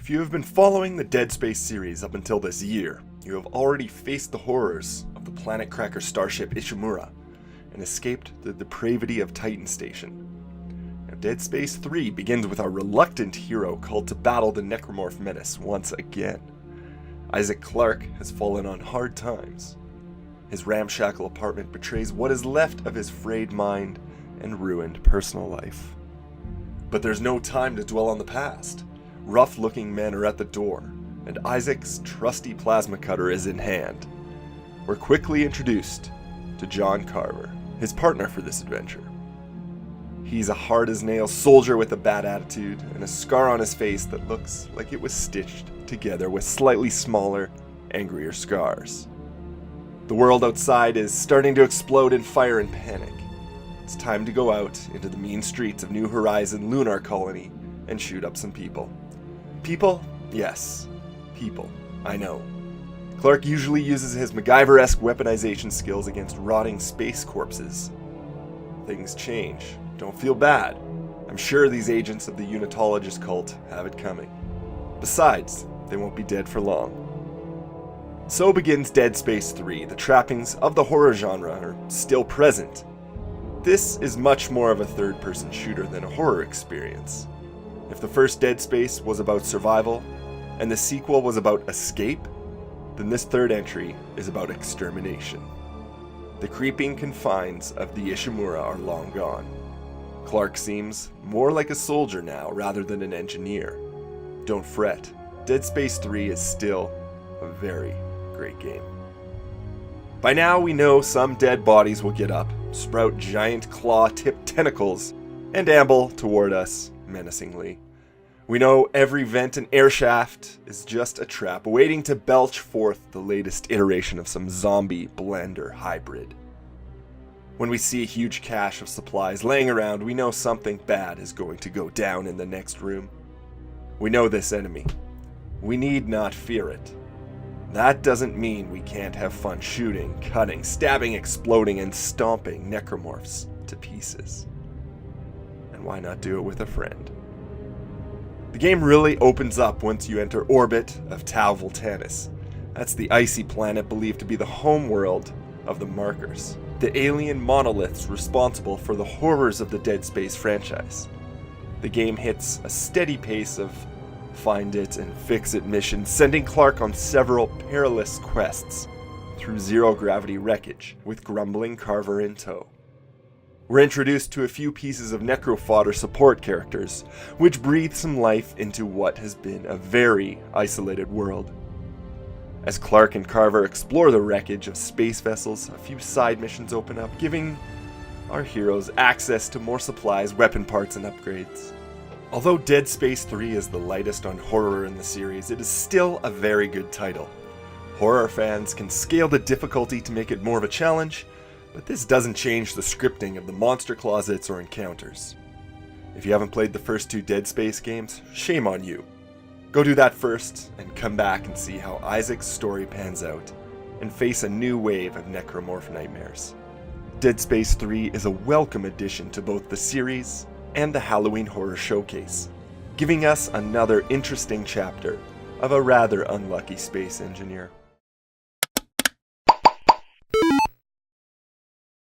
If you have been following the Dead Space series up until this year, you have already faced the horrors of the planet cracker starship Ishimura and escaped the depravity of Titan Station. Now, Dead Space 3 begins with our reluctant hero called to battle the necromorph menace once again. Isaac Clarke has fallen on hard times. His ramshackle apartment betrays what is left of his frayed mind and ruined personal life. But there's no time to dwell on the past. Rough-looking men are at the door, and Isaac's trusty plasma cutter is in hand. We're quickly introduced to John Carver, his partner for this adventure. He's a hard-as-nails soldier with a bad attitude and a scar on his face that looks like it was stitched together with slightly smaller, angrier scars. The world outside is starting to explode in fire and panic. It's time to go out into the mean streets of New Horizon Lunar Colony and shoot up some people. People? Yes. People. I know. Clarke usually uses his MacGyver-esque weaponization skills against rotting space corpses. Things change. Don't feel bad. I'm sure these agents of the Unitologist cult have it coming. Besides, they won't be dead for long. So begins Dead Space 3. The trappings of the horror genre are still present. This is much more of a third-person shooter than a horror experience. If the first Dead Space was about survival, and the sequel was about escape, then this third entry is about extermination. The creeping confines of the Ishimura are long gone. Clarke seems more like a soldier now rather than an engineer. Don't fret, Dead Space 3 is still a very great game. By now we know some dead bodies will get up, sprout giant claw-tipped tentacles, and amble toward us menacingly. We know every vent and air shaft is just a trap waiting to belch forth the latest iteration of some zombie blender hybrid. When we see a huge cache of supplies laying around, we know something bad is going to go down in the next room. We know this enemy. We need not fear it. That doesn't mean we can't have fun shooting, cutting, stabbing, exploding, and stomping necromorphs to pieces. And why not do it with a friend? The game really opens up once you enter orbit of Tau Voltanis. That's the icy planet believed to be the home world of the Markers, the alien monoliths responsible for the horrors of the Dead Space franchise. The game hits a steady pace of find it and fix it missions, sending Clarke on several perilous quests through zero-gravity wreckage with grumbling Carver in tow. We're introduced to a few pieces of necro-fodder support characters, which breathe some life into what has been a very isolated world. As Clarke and Carver explore the wreckage of space vessels, a few side missions open up, giving our heroes access to more supplies, weapon parts, and upgrades. Although Dead Space 3 is the lightest on horror in the series, it is still a very good title. Horror fans can scale the difficulty to make it more of a challenge, but this doesn't change the scripting of the monster closets or encounters. If you haven't played the first two Dead Space games, shame on you. Go do that first, and come back and see how Isaac's story pans out, and face a new wave of necromorph nightmares. Dead Space 3 is a welcome addition to both the series and the Halloween Horror Showcase, giving us another interesting chapter of a rather unlucky space engineer.